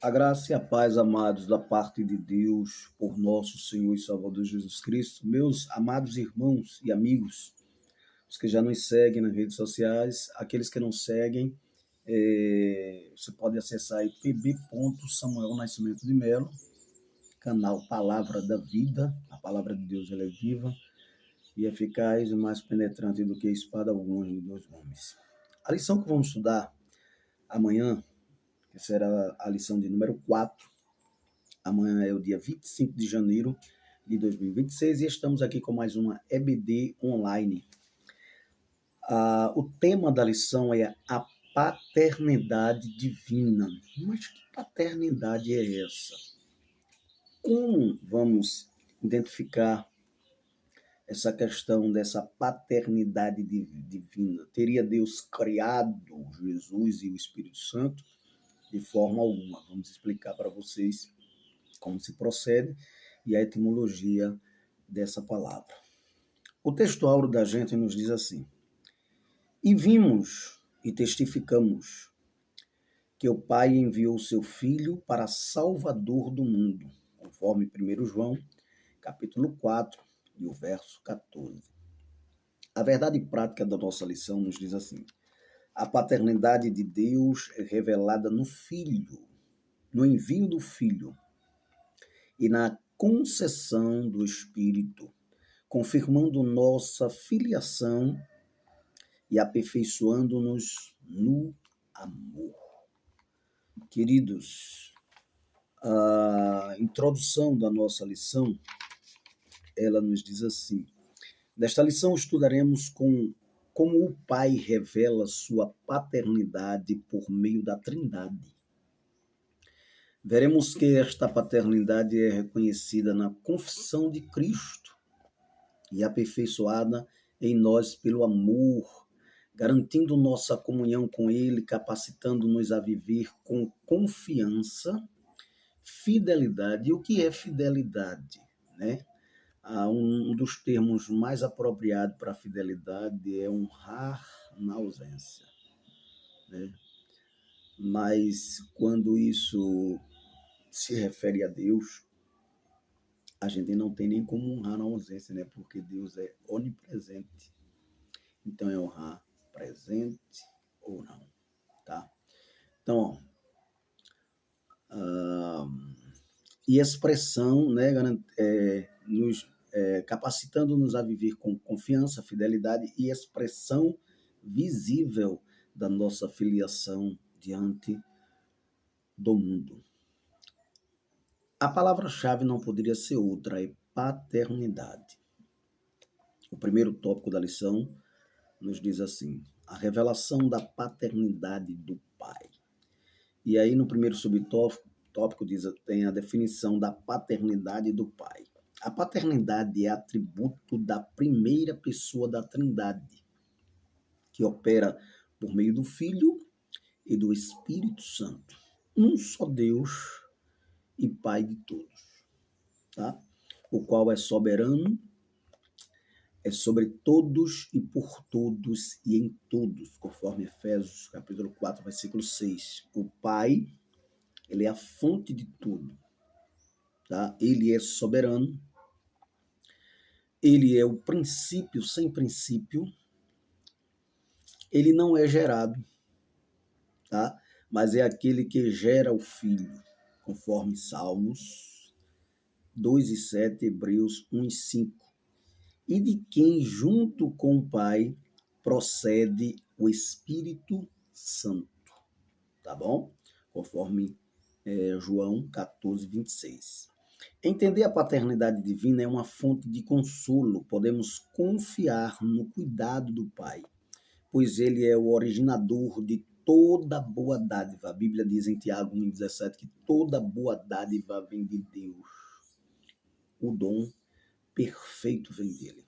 A graça e a paz, amados, da parte de Deus, por nosso Senhor e Salvador Jesus Cristo. Meus amados irmãos e amigos, os que já nos seguem nas redes sociais, aqueles que não seguem, você pode acessar aí pb.samuel Nascimento de Melo, canal Palavra da Vida. A palavra de Deus ela é viva e eficaz e mais penetrante do que a espada alguma de dois gumes. A lição que vamos estudar amanhã, que será a lição de número 4. Amanhã é o dia 25 de janeiro de 2026 e estamos aqui com mais uma EBD online. O tema da lição é a paternidade divina. Mas que paternidade é essa? Como vamos identificar essa questão dessa paternidade divina? Teria Deus criado Jesus e o Espírito Santo? De forma alguma. Vamos explicar para vocês como se procede e a etimologia dessa palavra. O texto áureo da gente nos diz assim: e vimos e testificamos que o Pai enviou seu Filho para Salvador do mundo, conforme 1 João, capítulo 4, e o verso 14. A verdade prática da nossa lição nos diz assim: a paternidade de Deus é revelada no Filho, no envio do Filho, e na concessão do Espírito, confirmando nossa filiação e aperfeiçoando-nos no amor. Queridos, a introdução da nossa lição, ela nos diz assim: nesta lição estudaremos como o Pai revela sua paternidade por meio da Trindade. Veremos que esta paternidade é reconhecida na confissão de Cristo e aperfeiçoada em nós pelo amor, garantindo nossa comunhão com Ele, capacitando-nos a viver com confiança, fidelidade. E o que é fidelidade, né? Um dos termos mais apropriados para a fidelidade é honrar na ausência, né? Mas quando isso se refere a Deus, a gente não tem nem como honrar na ausência, né? Porque Deus é onipresente. Então é honrar presente ou não, tá? Então, e expressão, né? Capacitando-nos a viver com confiança, fidelidade e expressão visível da nossa filiação diante do mundo. A palavra-chave não poderia ser outra, é paternidade. O primeiro tópico da lição nos diz assim: a revelação da paternidade do Pai. E aí no primeiro subtópico tem a definição da paternidade do Pai. A paternidade é atributo da primeira pessoa da Trindade, que opera por meio do Filho e do Espírito Santo. Um só Deus e Pai de todos, tá? O qual é soberano, é sobre todos e por todos e em todos, conforme Efésios capítulo 4, versículo 6. O Pai, ele é a fonte de tudo, tá? Ele é soberano, ele é o princípio sem princípio, ele não é gerado, tá? Mas é aquele que gera o Filho, conforme Salmos 2:7, Hebreus 1:5. E de quem, junto com o Pai, procede o Espírito Santo, tá bom? Conforme João 14:26. Entender a paternidade divina é uma fonte de consolo. Podemos confiar no cuidado do Pai, pois ele é o originador de toda boa dádiva. A Bíblia diz em Tiago 1:17 que toda boa dádiva vem de Deus. O dom perfeito vem dele.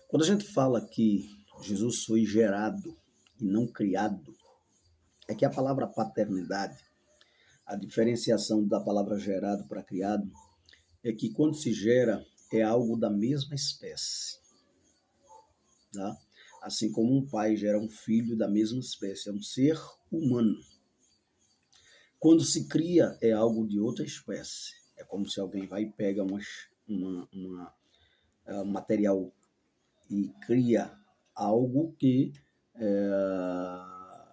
Quando a gente fala que Jesus foi gerado e não criado, é que a palavra paternidade, a diferenciação da palavra gerado para criado, é que quando se gera é algo da mesma espécie, tá? Assim como um pai gera um filho da mesma espécie, é um ser humano. Quando se cria, é algo de outra espécie. É como se alguém vai e pega um material e cria algo que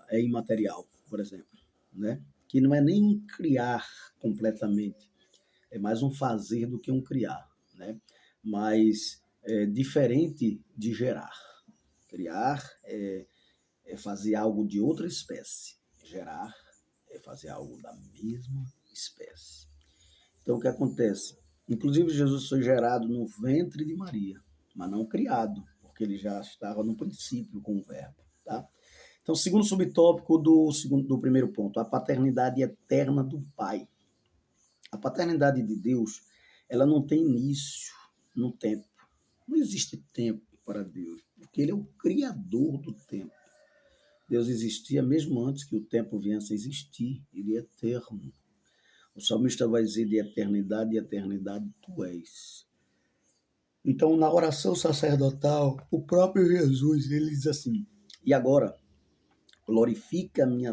é imaterial, por exemplo, né? Que não é nem um criar completamente, é mais um fazer do que um criar, né? Mas é diferente de gerar. Criar é fazer algo de outra espécie. Gerar é fazer algo da mesma espécie. Então, o que acontece? Inclusive, Jesus foi gerado no ventre de Maria, mas não criado, porque ele já estava no princípio com o verbo. Tá? Então, segundo subtópico do primeiro ponto, a paternidade eterna do Pai. A paternidade de Deus, ela não tem início no tempo. Não existe tempo para Deus, porque ele é o criador do tempo. Deus existia mesmo antes que o tempo viesse a existir. Ele é eterno. O salmista vai dizer de eternidade e eternidade tu és. Então, na oração sacerdotal, o próprio Jesus, ele diz assim, e agora, glorifica-me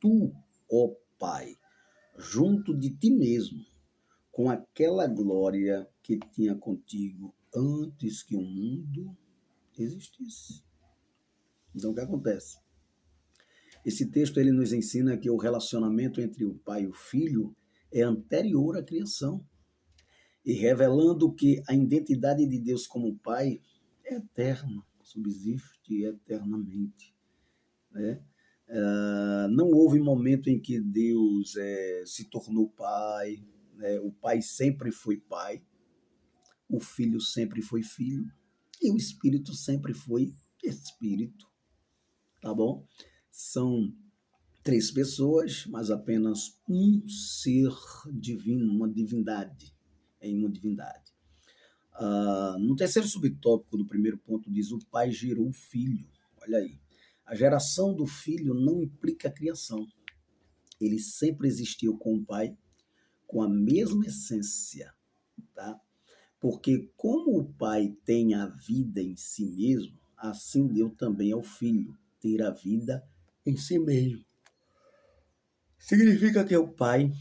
tu, ó Pai, junto de ti mesmo, com aquela glória que tinha contigo antes que o mundo existisse. Então, o que acontece? Esse texto ele nos ensina que o relacionamento entre o pai e o filho é anterior à criação, e revelando que a identidade de Deus como pai é eterna, subsiste eternamente. Né? Não houve momento em que Deus se tornou pai, né? O pai sempre foi pai, o filho sempre foi filho, e o espírito sempre foi espírito, tá bom? São três pessoas, mas apenas um ser divino, uma divindade, em uma divindade. No terceiro subtópico do primeiro ponto diz o pai gerou o filho. Olha aí. A geração do filho não implica a criação. Ele sempre existiu com o pai, com a mesma essência, tá? Porque como o pai tem a vida em si mesmo, assim deu também ao filho ter a vida em si mesmo. Significa que o pai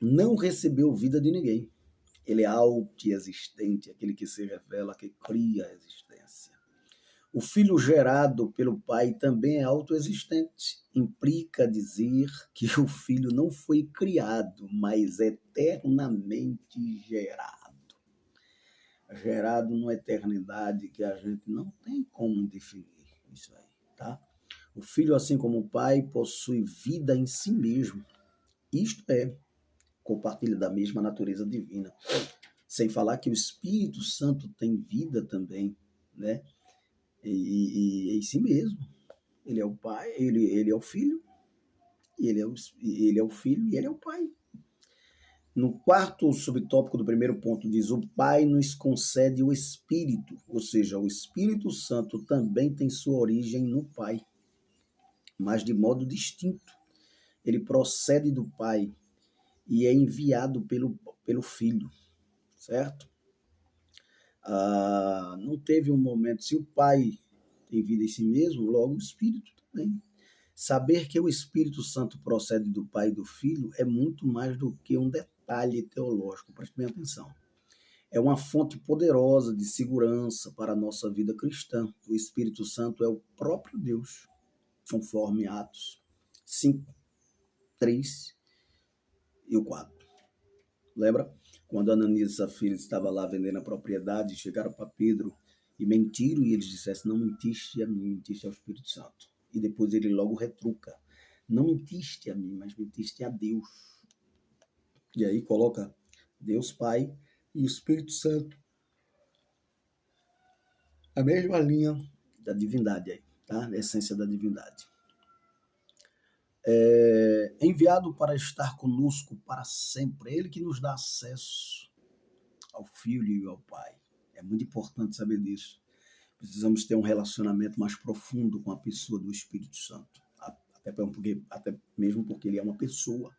não recebeu vida de ninguém. Ele é autoexistente, aquele que se revela, que cria a existência. O filho gerado pelo pai também é autoexistente. Implica dizer que o filho não foi criado, mas eternamente gerado. Gerado numa eternidade que a gente não tem como definir isso aí, tá? O filho, assim como o pai, possui vida em si mesmo. Isto é, compartilha da mesma natureza divina. Sem falar que o Espírito Santo tem vida também, né? E em si mesmo. Ele é o pai, ele é o filho, ele é o filho e ele é o pai. No quarto subtópico do primeiro ponto diz: o Pai nos concede o Espírito, ou seja, o Espírito Santo também tem sua origem no Pai, mas de modo distinto. Ele procede do Pai e é enviado pelo Filho, certo? Não teve um momento, se o Pai tem vida em si mesmo, logo o Espírito também. Saber que o Espírito Santo procede do Pai e do Filho é muito mais do que um detalhe teológico, preste bem atenção. É uma fonte poderosa de segurança para a nossa vida cristã. O Espírito Santo é o próprio Deus, conforme Atos 5, 3 e o 4. Lembra? Quando Ananias e Safira estavam lá vendendo a propriedade, chegaram para Pedro e mentiram, e eles disseram: não mentiste a mim, mentiste ao Espírito Santo. E depois ele logo retruca: não mentiste a mim, mas mentiste a Deus. E aí coloca Deus Pai e o Espírito Santo, a mesma linha da divindade aí, tá? A essência da divindade. Enviado para estar conosco para sempre. É Ele que nos dá acesso ao Filho e ao Pai. É muito importante saber disso. Precisamos ter um relacionamento mais profundo com a pessoa do Espírito Santo. Até mesmo porque ele é uma pessoa.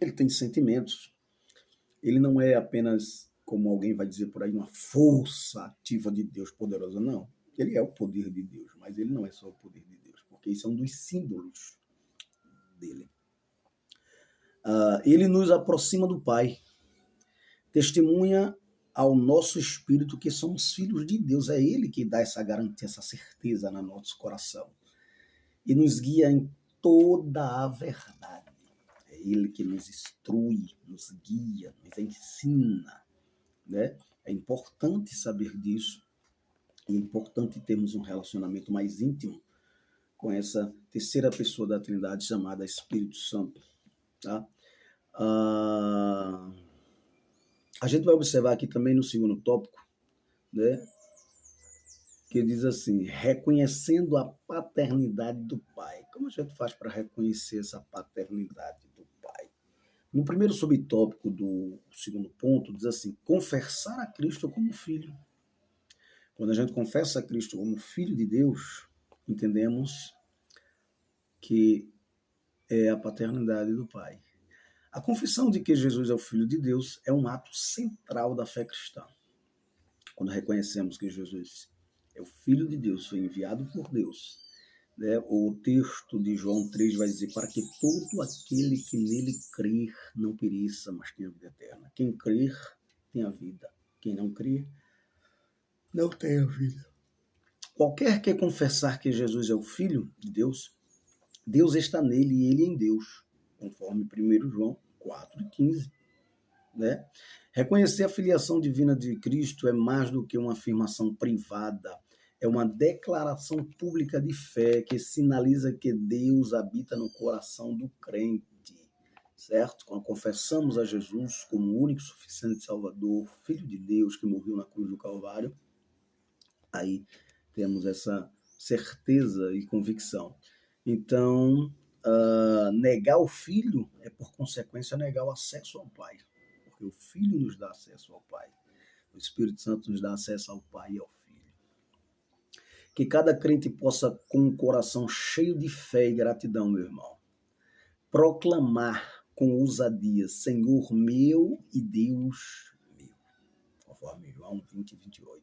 Ele tem sentimentos. Ele não é apenas, como alguém vai dizer por aí, uma força ativa de Deus poderosa. Não. Ele é o poder de Deus, mas ele não é só o poder de Deus, porque isso é um dos símbolos Ele nos aproxima do Pai, testemunha ao nosso espírito que somos filhos de Deus. É Ele que dá essa garantia, essa certeza no nosso coração. E nos guia em toda a verdade. É Ele que nos instrui, nos guia, nos ensina. Né? É importante saber disso. E é importante termos um relacionamento mais íntimo com essa terceira pessoa da Trindade chamada Espírito Santo. Tá? A gente vai observar aqui também no segundo tópico, né, que diz assim, reconhecendo a paternidade do Pai. Como a gente faz para reconhecer essa paternidade do Pai? No primeiro subtópico do segundo ponto, diz assim, confessar a Cristo como filho. Quando a gente confessa a Cristo como filho de Deus, entendemos que é a paternidade do Pai. A confissão de que Jesus é o Filho de Deus é um ato central da fé cristã. Quando reconhecemos que Jesus é o Filho de Deus, foi enviado por Deus. Né? O texto de João 3 vai dizer, para que todo aquele que nele crer não pereça, mas tenha vida eterna. Quem crer tem a vida. Quem não crer não tem a vida. Qualquer que confessar que Jesus é o Filho de Deus, Deus está nele e ele em Deus, conforme 1 João 4,15. Né? Reconhecer a filiação divina de Cristo é mais do que uma afirmação privada, é uma declaração pública de fé que sinaliza que Deus habita no coração do crente, certo? Quando confessamos a Jesus como o único suficiente Salvador, Filho de Deus que morreu na cruz do Calvário, aí temos essa certeza e convicção. Então, negar o Filho é, por consequência, negar o acesso ao Pai. Porque o Filho nos dá acesso ao Pai. O Espírito Santo nos dá acesso ao Pai e ao Filho. Que cada crente possa, com um coração cheio de fé e gratidão, meu irmão, proclamar com ousadia, Senhor meu e Deus meu. Conforme João 20:28.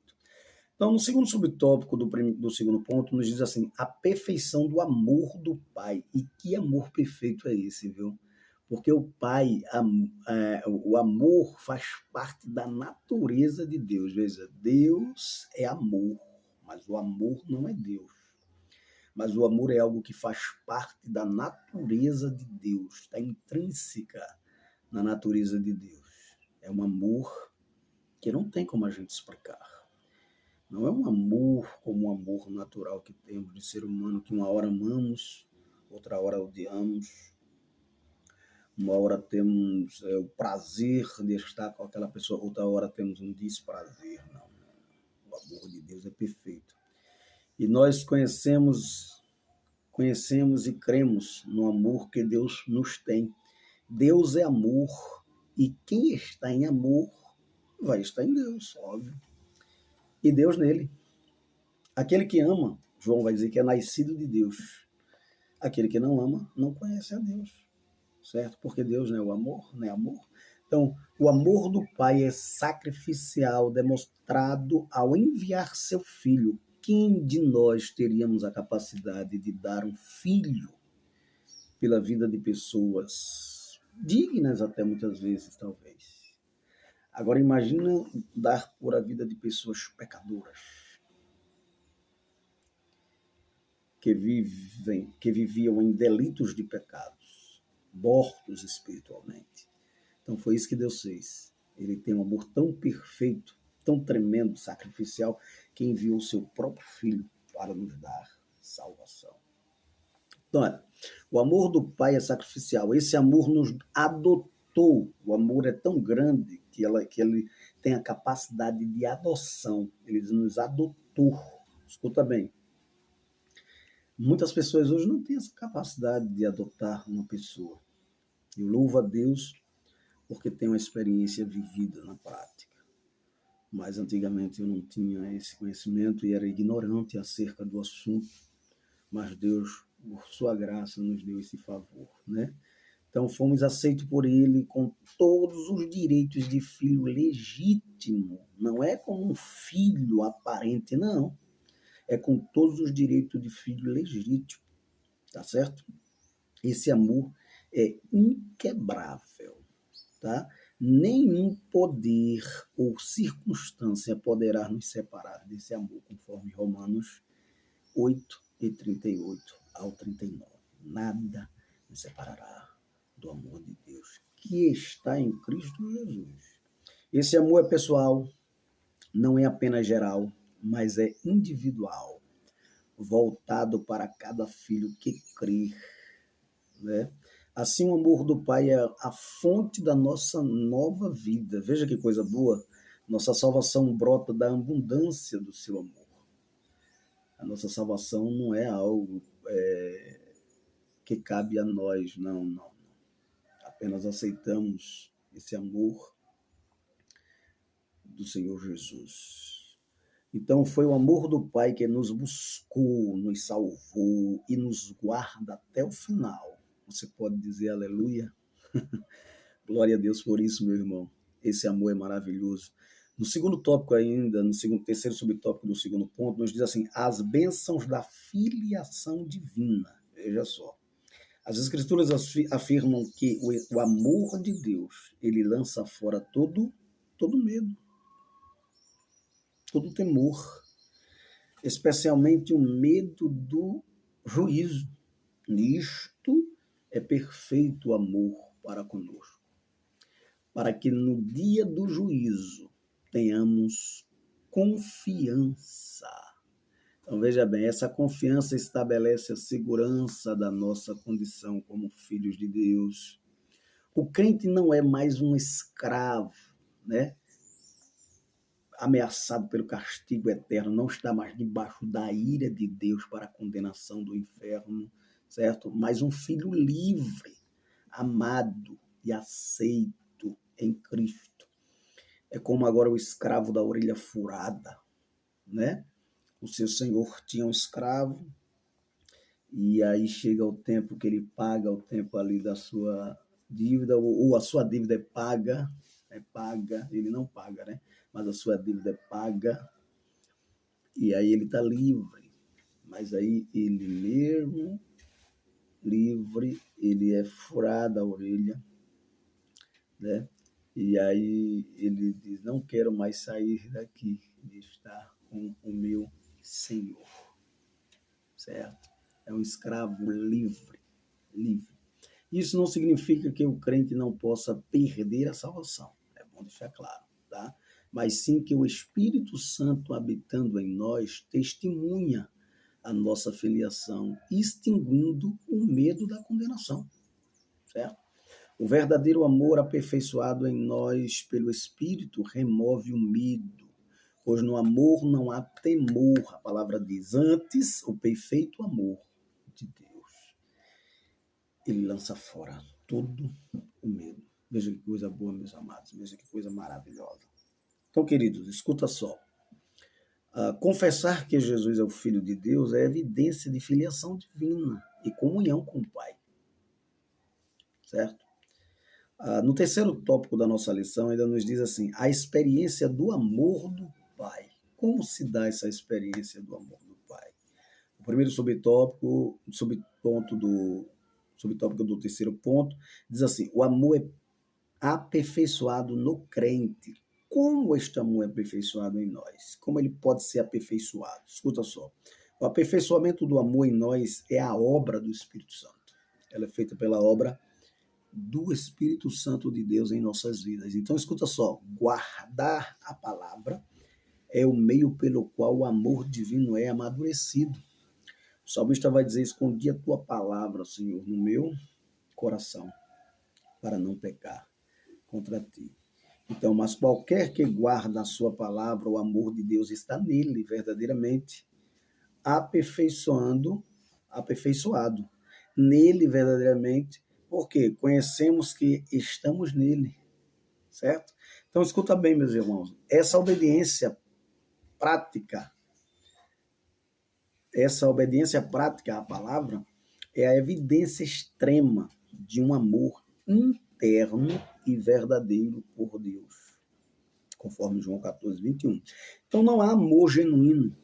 Então, no segundo subtópico do segundo ponto, nos diz assim, a perfeição do amor do Pai. E que amor perfeito é esse, viu? Porque o Pai, o amor faz parte da natureza de Deus. Veja, Deus é amor, mas o amor não é Deus. Mas o amor é algo que faz parte da natureza de Deus, está intrínseca na natureza de Deus. É um amor que não tem como a gente explicar. Não é um amor como o amor natural que temos de ser humano, que uma hora amamos, outra hora odiamos, uma hora temos o prazer de estar com aquela pessoa, outra hora temos um desprazer. Não. O amor de Deus é perfeito. E nós conhecemos e cremos no amor que Deus nos tem. Deus é amor e quem está em amor vai estar em Deus, óbvio. E Deus nele. Aquele que ama, João vai dizer que é nascido de Deus. Aquele que não ama, não conhece a Deus. Certo? Porque Deus não é o amor, não é amor. Então, o amor do Pai é sacrificial, demonstrado ao enviar seu Filho. Quem de nós teríamos a capacidade de dar um filho pela vida de pessoas dignas até muitas vezes, talvez? Agora, imagina dar por a vida de pessoas pecadoras, que viviam em delitos de pecados, mortos espiritualmente. Então foi isso que Deus fez. Ele tem um amor tão perfeito, tão tremendo, sacrificial, que enviou o seu próprio Filho para nos dar salvação. Então, olha, o amor do Pai é sacrificial. Esse amor nos adotou. O amor é tão grande que ele tem a capacidade de adoção. Ele nos adotou. Escuta bem. Muitas pessoas hoje não têm essa capacidade de adotar uma pessoa. Eu louvo a Deus porque tenho uma experiência vivida na prática. Mas antigamente eu não tinha esse conhecimento e era ignorante acerca do assunto. Mas Deus, por sua graça, nos deu esse favor, né? Então fomos aceitos por Ele com todos os direitos de filho legítimo. Não é como um filho aparente, não. É com todos os direitos de filho legítimo, tá certo? Esse amor é inquebrável, tá? Nenhum poder ou circunstância poderá nos separar desse amor, conforme Romanos 8:38 ao 39. Nada nos separará do amor de Deus que está em Cristo Jesus. Esse amor é pessoal, não é apenas geral, mas é individual, voltado para cada filho que crê, né? Assim, o amor do Pai é a fonte da nossa nova vida. Veja que coisa boa. Nossa salvação brota da abundância do seu amor. A nossa salvação não é algo que cabe a nós, não. Apenas aceitamos esse amor do Senhor Jesus. Então, foi o amor do Pai que nos buscou, nos salvou e nos guarda até o final. Você pode dizer aleluia? Glória a Deus por isso, meu irmão. Esse amor é maravilhoso. No segundo tópico ainda, terceiro subtópico do segundo ponto, nos diz assim, as bênçãos da filiação divina. Veja só. As Escrituras afirmam que o amor de Deus, ele lança fora todo medo, todo temor, especialmente o medo do juízo. Nisto é perfeito o amor para conosco, para que no dia do juízo tenhamos confiança. Então, veja bem, essa confiança estabelece a segurança da nossa condição como filhos de Deus. O crente não é mais um escravo, né? Ameaçado pelo castigo eterno, não está mais debaixo da ira de Deus para a condenação do inferno, certo? Mas um filho livre, amado e aceito em Cristo. É como agora o escravo da orelha furada, né? O seu senhor tinha um escravo e aí chega o tempo que ele paga o tempo ali da sua dívida, ou a sua dívida é paga, ele não paga, né? Mas a sua dívida é paga e aí ele está livre. Mas aí ele mesmo, livre, ele é furado a orelha, né? E aí ele diz, não quero mais sair daqui de estar com o meu Senhor, certo? É um escravo livre. Isso não significa que o crente não possa perder a salvação, é bom deixar claro, tá? Mas sim que o Espírito Santo habitando em nós testemunha a nossa filiação, extinguindo o medo da condenação, certo? O verdadeiro amor aperfeiçoado em nós pelo Espírito remove o medo, pois no amor não há temor, a palavra diz, antes o perfeito amor de Deus, ele lança fora todo o medo. Veja que coisa boa, meus amados, veja que coisa maravilhosa. Então, queridos, escuta só. Confessar que Jesus é o Filho de Deus é evidência de filiação divina e comunhão com o Pai, certo? No terceiro tópico da nossa lição, ainda nos diz assim, a experiência do amor do Pai. Como se dá essa experiência do amor do Pai? O primeiro subtópico do terceiro ponto, diz assim, o amor é aperfeiçoado no crente. Como este amor é aperfeiçoado em nós? Como ele pode ser aperfeiçoado? Escuta só. O aperfeiçoamento do amor em nós é a obra do Espírito Santo. Ela é feita pela obra do Espírito Santo de Deus em nossas vidas. Então, escuta só. Guardar a palavra é o meio pelo qual o amor divino é amadurecido. O salmista vai dizer, escondi a tua palavra, Senhor, no meu coração, para não pecar contra ti. Então, mas qualquer que guarda a sua palavra, o amor de Deus está nele, verdadeiramente, aperfeiçoado, nele verdadeiramente, porque conhecemos que estamos nele, certo? Então, escuta bem, meus irmãos, essa obediência prática à palavra é a evidência extrema de um amor interno e verdadeiro por Deus, conforme João 14:21. Então não há amor genuíno,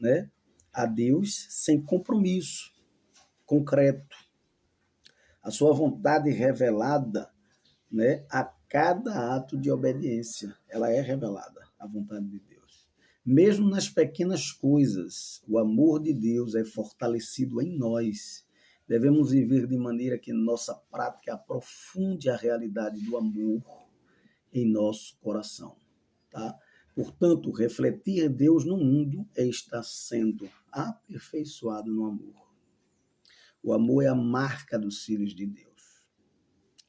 né, a Deus sem compromisso concreto. a sua vontade revelada, né, a cada ato de obediência. Ela é revelada, a vontade de Deus. Mesmo nas pequenas coisas, o amor de Deus é fortalecido em nós. Devemos viver de maneira que nossa prática aprofunde a realidade do amor em nosso coração. Tá? Portanto, refletir Deus no mundo é estar sendo aperfeiçoado no amor. O amor é a marca dos filhos de Deus.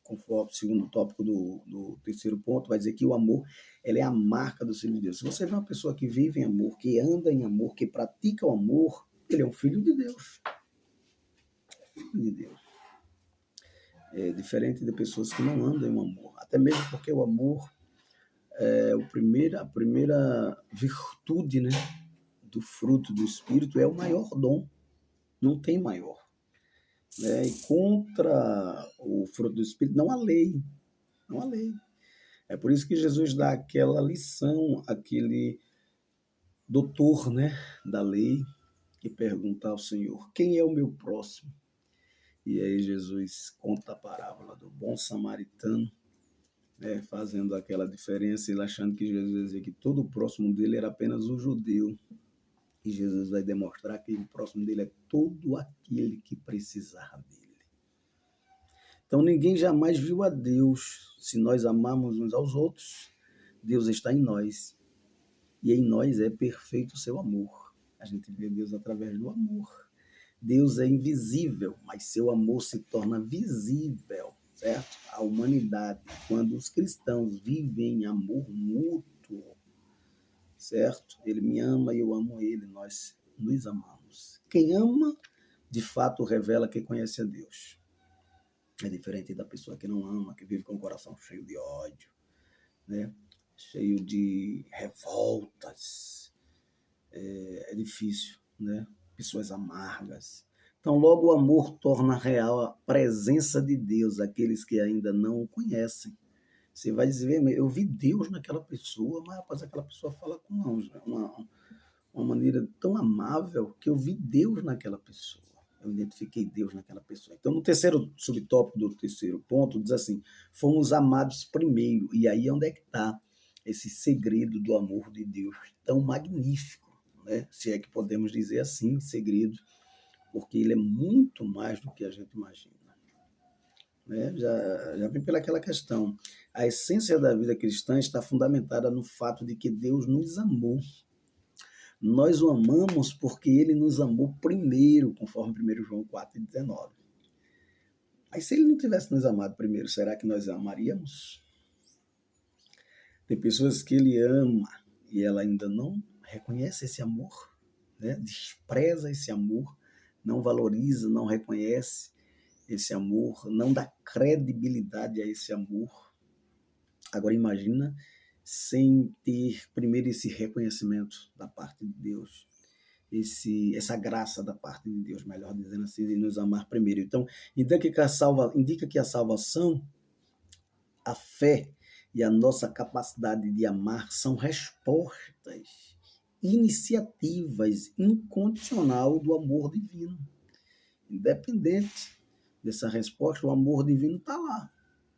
Conforme o segundo tópico do terceiro ponto, vai dizer que o amor ele é a marca dos filhos de Deus. Se você vê uma pessoa que vive em amor, que anda em amor, que pratica o amor, ele é um filho de Deus. Filho de Deus. É diferente de pessoas que não andam em amor. Até mesmo porque o amor é a primeira virtude, né, do fruto do Espírito, é o maior dom. Não tem maior. Né? E contra o fruto do Espírito não há lei. Não há lei. É por isso que Jesus dá aquela lição, aquele doutor, né, da lei, que pergunta ao Senhor, quem é o meu próximo? E aí Jesus conta a parábola do bom samaritano, né, fazendo aquela diferença, ele achando que Jesus dizia que todo o próximo dele era apenas o judeu. E Jesus vai demonstrar que o próximo dele é todo aquele que precisar dele. Então ninguém jamais viu a Deus. Se nós amarmos uns aos outros, Deus está em nós. E em nós é perfeito o seu amor. A gente vê Deus através do amor. Deus é invisível, mas seu amor se torna visível, certo? A humanidade, quando os cristãos vivem em amor mútuo, certo? Ele me ama e eu amo ele, nós nos amamos. Quem ama, de fato, revela que conhece a Deus. É diferente da pessoa que não ama, que vive com o coração cheio de ódio, né? Cheio de revoltas. É difícil, né? Pessoas amargas. Então, logo o amor torna real a presença de Deus, aqueles que ainda não o conhecem. Você vai dizer, eu vi Deus naquela pessoa, mas rapaz, aquela pessoa fala com uma maneira tão amável que eu vi Deus naquela pessoa. Eu identifiquei Deus naquela pessoa. Então, no terceiro subtópico do terceiro ponto, diz assim, fomos amados primeiro. E aí é onde é que está esse segredo do amor de Deus tão magnífico, né? Se é que podemos dizer assim, segredo, porque ele é muito mais do que a gente imagina. Né? Já vem pelaquela questão. A essência da vida cristã está fundamentada no fato de que Deus nos amou. Nós o amamos porque ele nos amou primeiro, conforme 1 João 4,19. Mas se ele não tivesse nos amado primeiro, será que nós amaríamos? Tem pessoas que ele ama e ela ainda não reconhece esse amor, né? Despreza esse amor, não valoriza, não reconhece esse amor, não dá credibilidade a esse amor. Agora imagina sem ter primeiro esse reconhecimento da parte de Deus, essa graça da parte de Deus, melhor dizendo assim, de nos amar primeiro. Então, indica que a salvação, a fé e a nossa capacidade de amar são respostas, iniciativas incondicional do amor divino. Independente dessa resposta, o amor divino está lá.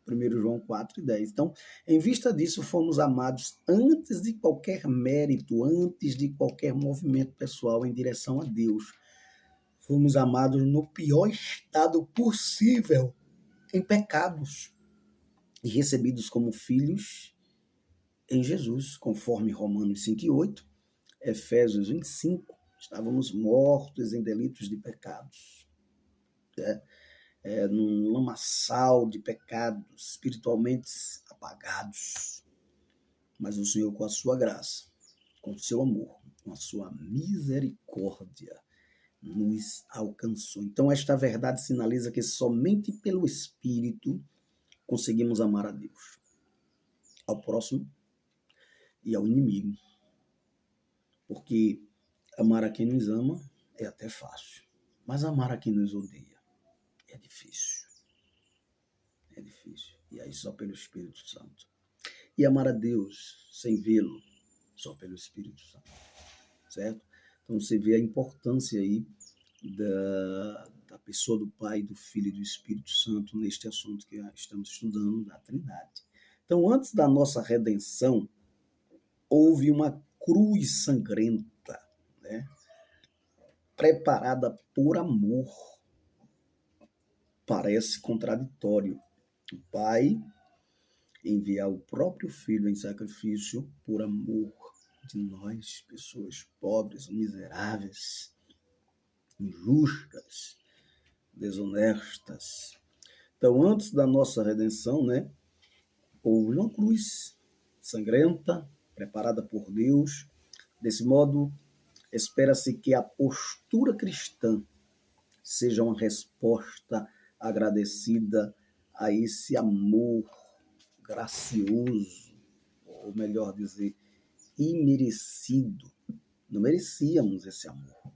1 João 4,10. Então, em vista disso, fomos amados antes de qualquer mérito, antes de qualquer movimento pessoal em direção a Deus. Fomos amados no pior estado possível, em pecados, e recebidos como filhos em Jesus, conforme Romanos 5,8, Efésios 1,5. Estávamos mortos em delitos de pecados. Num lamaçal de pecados, espiritualmente apagados. Mas o Senhor, com a sua graça, com o seu amor, com a sua misericórdia, nos alcançou. Então, esta verdade sinaliza que somente pelo Espírito conseguimos amar a Deus, ao próximo e ao inimigo. Porque amar a quem nos ama é até fácil, mas amar a quem nos odeia é difícil. É difícil. E aí só pelo Espírito Santo. E amar a Deus sem vê-lo só pelo Espírito Santo. Certo? Então você vê a importância aí da pessoa do Pai, do Filho e do Espírito Santo neste assunto que estamos estudando da Trindade. Então, antes da nossa redenção, houve uma cruz sangrenta, né, preparada por amor. Parece contraditório o Pai enviar o próprio Filho em sacrifício por amor de nós, pessoas pobres, miseráveis, injustas, desonestas. Então, antes da nossa redenção, né, houve uma cruz sangrenta, preparada por Deus. Desse modo, espera-se que a postura cristã seja uma resposta agradecida a esse amor gracioso, ou melhor dizer, imerecido. Não merecíamos esse amor.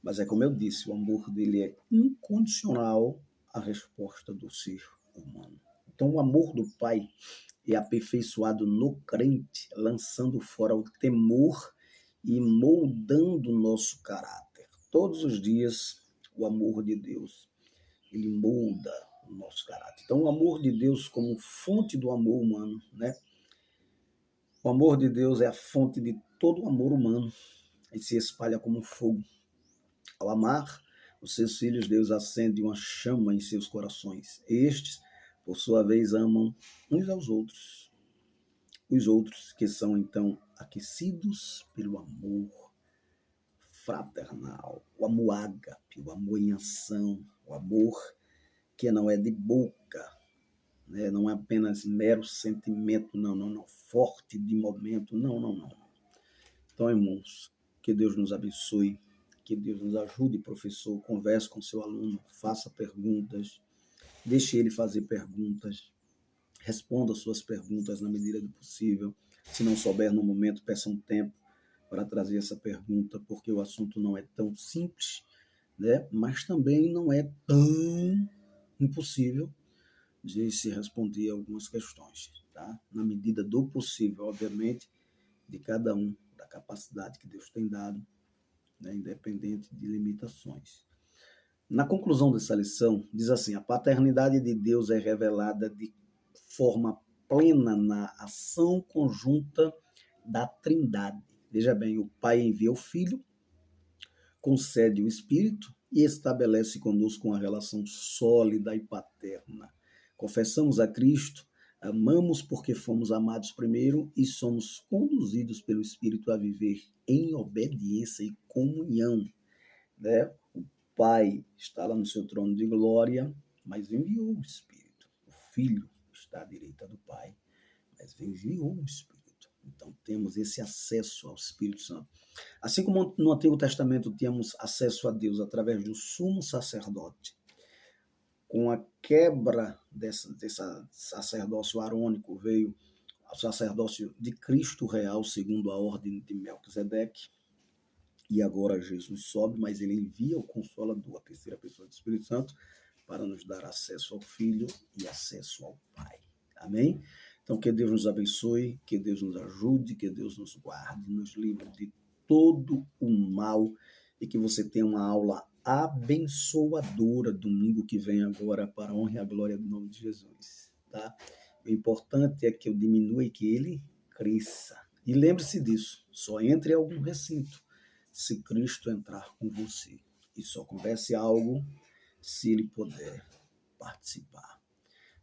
Mas é como eu disse, o amor dele é incondicional à resposta do ser humano. Então o amor do Pai é aperfeiçoado no crente, lançando fora o temor e moldando o nosso caráter. Todos os dias, o amor de Deus, ele molda o nosso caráter. Então o amor de Deus como fonte do amor humano, né? O amor de Deus é a fonte de todo o amor humano e se espalha como fogo. Ao amar os seus filhos, Deus acende uma chama em seus corações. Estes, por sua vez, amam uns aos outros. Os outros que são, então, aquecidos pelo amor fraternal, o amor ágape, o amor em ação, o amor que não é de boca, né? Não é apenas mero sentimento, não, forte de momento, não. Então, irmãos, que Deus nos abençoe, que Deus nos ajude, professor, converse com seu aluno, faça perguntas, deixe ele fazer perguntas, responda suas perguntas na medida do possível. Se não souber no momento, peça um tempo para trazer essa pergunta, porque o assunto não é tão simples, né? Mas também não é tão impossível de se responder algumas questões, tá? Na medida do possível, obviamente, de cada um, da capacidade que Deus tem dado, né, independente de limitações. Na conclusão dessa lição, diz assim: a paternidade de Deus é revelada de forma plena na ação conjunta da Trindade. Veja bem, o Pai envia o Filho, concede o Espírito e estabelece conosco uma relação sólida e paterna. Confessamos a Cristo, amamos porque fomos amados primeiro e somos conduzidos pelo Espírito a viver em obediência e comunhão, né? O Pai está lá no seu trono de glória, mas enviou o Espírito. O Filho está à direita do Pai, mas enviou o Espírito. Então temos esse acesso ao Espírito Santo. Assim como no Antigo Testamento tínhamos acesso a Deus através do sumo sacerdote, com a quebra desse sacerdócio arônico veio o sacerdócio de Cristo real, segundo a ordem de Melquisedeque. E agora Jesus sobe, mas ele envia o Consolador, a terceira pessoa do Espírito Santo, para nos dar acesso ao Filho e acesso ao Pai. Amém? Então, que Deus nos abençoe, que Deus nos ajude, que Deus nos guarde, nos livre de todo o mal e que você tenha uma aula abençoadora domingo que vem agora para a honra e a glória do nome de Jesus, tá? O importante é que eu diminua e que ele cresça. E lembre-se disso, só entre em algum recinto se Cristo entrar com você. E só converse algo se ele puder participar.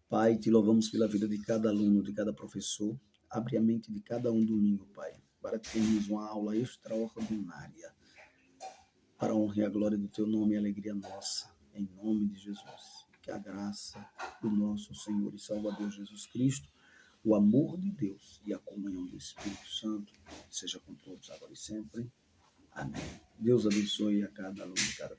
Pai, te louvamos pela vida de cada aluno, de cada professor. Abre a mente de cada um domingo, Pai, para termos uma aula extraordinária. Para a honra e a glória do teu nome e a alegria nossa. Em nome de Jesus. Que a graça do nosso Senhor e Salvador Jesus Cristo, o amor de Deus e a comunhão do Espírito Santo seja com todos agora e sempre. Amém. Deus abençoe a cada aluno e cada